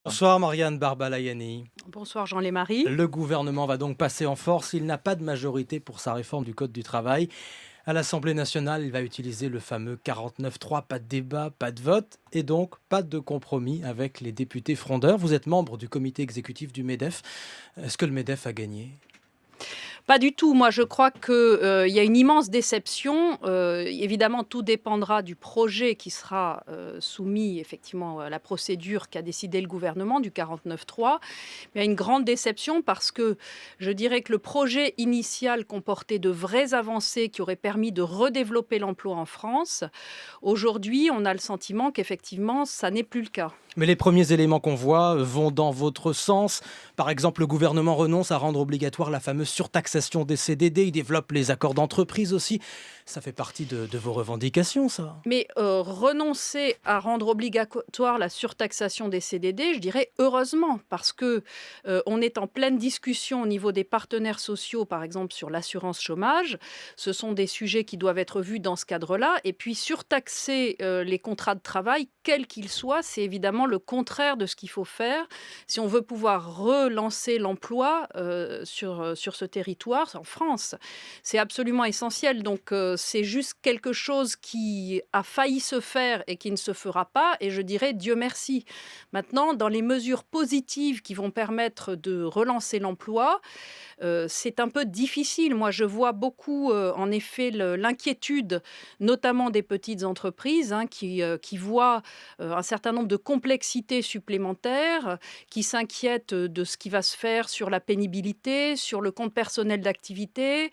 Bonsoir Marianne Barbalayani. Bonsoir Jean Lémarie. Le gouvernement va donc passer en force. Il n'a pas de majorité pour sa réforme du Code du travail. À l'Assemblée nationale, il va utiliser le fameux 49.3, pas de débat, pas de vote, et donc pas de compromis avec les députés frondeurs. Vous êtes membre du comité exécutif du MEDEF. Est-ce que le MEDEF a gagné ? Pas du tout. Moi, je crois qu'il y a une immense déception. Évidemment, tout dépendra du projet qui sera soumis effectivement à la procédure qu'a décidé le gouvernement du 49.3. Mais il y a une grande déception parce que je dirais que le projet initial comportait de vraies avancées qui auraient permis de redévelopper l'emploi en France. Aujourd'hui, on a le sentiment qu'effectivement, ça n'est plus le cas. Mais les premiers éléments qu'on voit vont dans votre sens. Par exemple, le gouvernement renonce à rendre obligatoire la fameuse surtaxation des CDD. Il développe les accords d'entreprise aussi. Ça fait partie de vos revendications, ça. Mais renoncer à rendre obligatoire la surtaxation des CDD, je dirais heureusement, parce que on est en pleine discussion au niveau des partenaires sociaux, par exemple sur l'assurance chômage. Ce sont des sujets qui doivent être vus dans ce cadre-là. Et puis surtaxer les contrats de travail, quels qu'ils soient, c'est évidemment le contraire de ce qu'il faut faire si on veut pouvoir relancer l'emploi sur ce territoire, en France. C'est absolument essentiel. Donc, c'est juste quelque chose qui a failli se faire et qui ne se fera pas. Et je dirais Dieu merci. Maintenant, dans les mesures positives qui vont permettre de relancer l'emploi, c'est un peu difficile. Moi, je vois beaucoup, en effet, l'inquiétude, notamment des petites entreprises qui voient un certain nombre de complexités supplémentaires, qui s'inquiètent de ce qui va se faire sur la pénibilité, sur le compte personnel d'activité,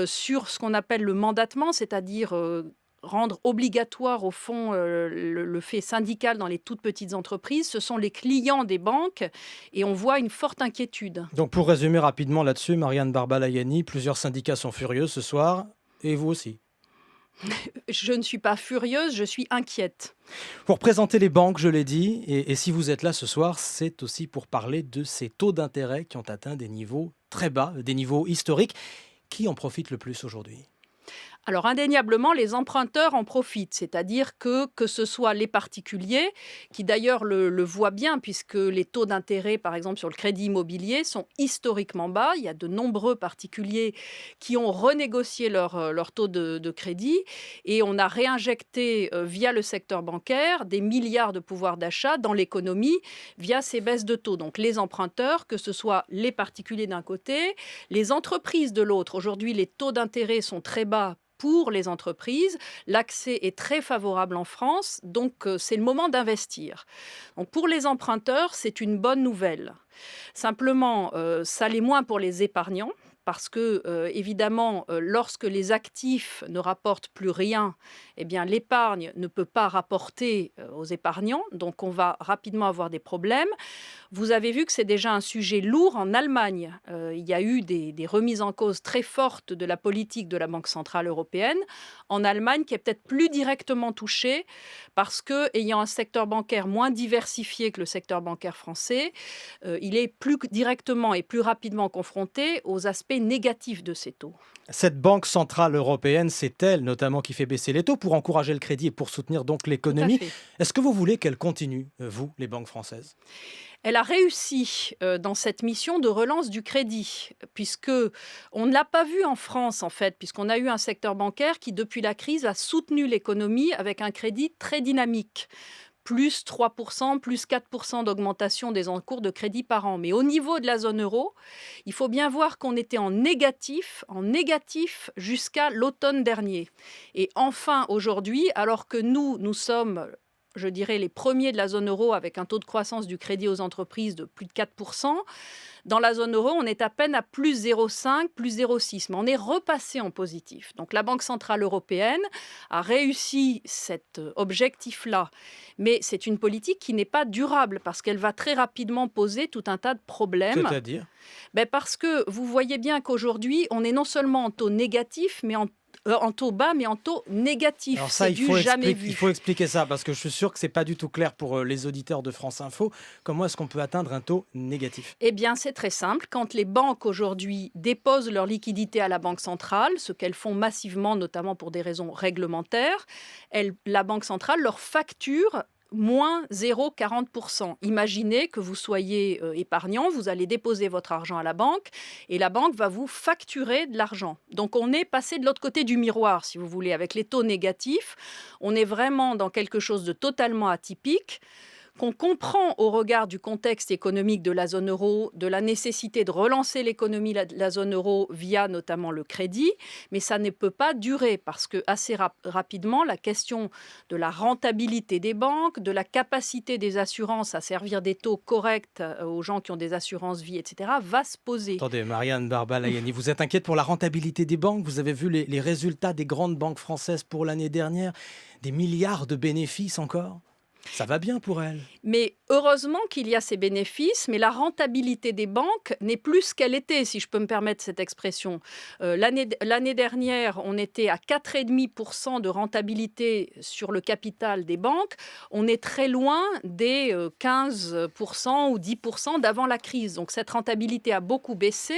sur ce qu'on appelle le mandatement, c'est-à-dire rendre obligatoire au fond le fait syndical dans les toutes petites entreprises. Ce sont les clients des banques et on voit une forte inquiétude. Donc pour résumer rapidement là-dessus, Marianne Barbalayani, plusieurs syndicats sont furieux ce soir, et vous aussi. Je ne suis pas furieuse, je suis inquiète. Pour présenter les banques, je l'ai dit, et si vous êtes là ce soir, c'est aussi pour parler de ces taux d'intérêt qui ont atteint des niveaux très bas, des niveaux historiques. Qui en profite le plus aujourd'hui ? Alors indéniablement, les emprunteurs en profitent, c'est-à-dire que ce soit les particuliers, qui d'ailleurs le voient bien, puisque les taux d'intérêt, par exemple sur le crédit immobilier, sont historiquement bas. Il y a de nombreux particuliers qui ont renégocié leur taux de crédit, et on a réinjecté via le secteur bancaire des milliards de pouvoir d'achat dans l'économie via ces baisses de taux. Donc les emprunteurs, que ce soit les particuliers d'un côté, les entreprises de l'autre. Aujourd'hui, les taux d'intérêt sont très bas pour les entreprises. L'accès est très favorable en France, donc c'est le moment d'investir. Donc pour les emprunteurs, c'est une bonne nouvelle. Simplement, ça l'est moins pour les épargnants. Parce que, évidemment, lorsque les actifs ne rapportent plus rien, eh bien, l'épargne ne peut pas rapporter aux épargnants. Donc, on va rapidement avoir des problèmes. Vous avez vu que c'est déjà un sujet lourd en Allemagne. Il y a eu des remises en cause très fortes de la politique de la Banque centrale européenne. En Allemagne, qui est peut-être plus directement touchée parce que, ayant un secteur bancaire moins diversifié que le secteur bancaire français, il est plus directement et plus rapidement confronté aux aspects négatifs de ces taux. Cette Banque centrale européenne, c'est elle notamment qui fait baisser les taux pour encourager le crédit et pour soutenir donc Tout à l'économie. fait. Est-ce que vous voulez qu'elle continue, vous, les banques françaises ? Elle a réussi dans cette mission de relance du crédit, puisque on ne l'a pas vu en France en fait, puisqu'on a eu un secteur bancaire qui, depuis la crise, a soutenu l'économie avec un crédit très dynamique. Plus 3%, plus 4% d'augmentation des encours de crédit par an. Mais au niveau de la zone euro, il faut bien voir qu'on était en négatif jusqu'à l'automne dernier. Et enfin, aujourd'hui, alors que nous sommes, je dirais, les premiers de la zone euro avec un taux de croissance du crédit aux entreprises de plus de 4%, dans la zone euro, on est à peine à plus 0,5, plus 0,6, mais on est repassé en positif. Donc la Banque centrale européenne a réussi cet objectif-là, mais c'est une politique qui n'est pas durable parce qu'elle va très rapidement poser tout un tas de problèmes. C'est-à-dire ? Parce que vous voyez bien qu'aujourd'hui, on est non seulement en taux négatif, mais en taux bas, mais en taux négatif. Alors ça, C'est du jamais vu. il faut expliquer ça, parce que je suis sûr que c'est pas du tout clair pour les auditeurs de France Info. Comment est-ce qu'on peut atteindre un taux négatif ? Eh bien, c'est très simple. Quand les banques aujourd'hui déposent leurs liquidités à la Banque centrale, ce qu'elles font massivement, notamment pour des raisons réglementaires, la Banque centrale leur facture moins 0,40%. Imaginez que vous soyez épargnant, vous allez déposer votre argent à la banque et la banque va vous facturer de l'argent. Donc on est passé de l'autre côté du miroir, si vous voulez, avec les taux négatifs. On est vraiment dans quelque chose de totalement atypique, qu'on comprend au regard du contexte économique de la zone euro, de la nécessité de relancer l'économie de la zone euro via notamment le crédit, mais ça ne peut pas durer parce que assez rapidement, la question de la rentabilité des banques, de la capacité des assurances à servir des taux corrects aux gens qui ont des assurances vie, etc., va se poser. Attendez, Marianne Barba-Layani, vous êtes inquiète pour la rentabilité des banques? Vous avez vu les résultats des grandes banques françaises pour l'année dernière? Des milliards de bénéfices encore? Ça va bien pour elles. Mais heureusement qu'il y a ces bénéfices, mais la rentabilité des banques n'est plus ce qu'elle était, si je peux me permettre cette expression. L'année dernière, on était à 4,5% de rentabilité sur le capital des banques. On est très loin des 15% ou 10% d'avant la crise. Donc cette rentabilité a beaucoup baissé.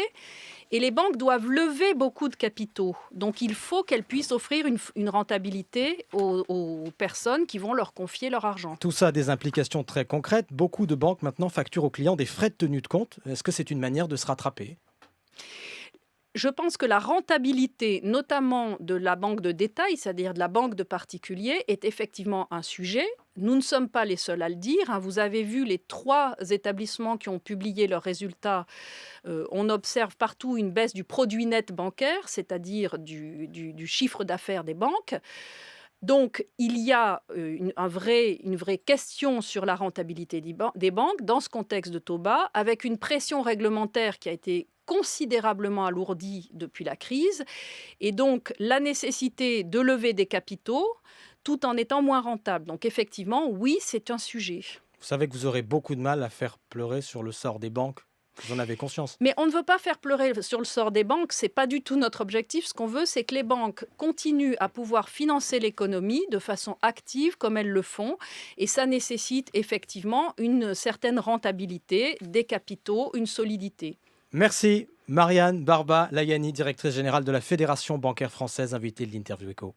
Et les banques doivent lever beaucoup de capitaux. Donc il faut qu'elles puissent offrir une rentabilité aux personnes qui vont leur confier leur argent. Tout ça a des implications très concrètes. Beaucoup de banques maintenant facturent aux clients des frais de tenue de compte. Est-ce que c'est une manière de se rattraper? Je pense que la rentabilité, notamment de la banque de détail, c'est-à-dire de la banque de particuliers, est effectivement un sujet. Nous ne sommes pas les seuls à le dire, hein. Vous avez vu les 3 établissements qui ont publié leurs résultats. On observe partout une baisse du produit net bancaire, c'est-à-dire du chiffre d'affaires des banques. Donc, il y a une vraie question sur la rentabilité des banques dans ce contexte de taux bas, avec une pression réglementaire qui a été considérablement alourdie depuis la crise, et donc la nécessité de lever des capitaux tout en étant moins rentable. Donc effectivement, oui, c'est un sujet. Vous savez que vous aurez beaucoup de mal à faire pleurer sur le sort des banques. Vous en avez conscience. Mais on ne veut pas faire pleurer sur le sort des banques, c'est pas du tout notre objectif. Ce qu'on veut, c'est que les banques continuent à pouvoir financer l'économie de façon active comme elles le font. Et ça nécessite effectivement une certaine rentabilité, des capitaux, une solidité. Merci Marianne Barba-Layani, directrice générale de la Fédération bancaire française, invitée de l'Interview Éco.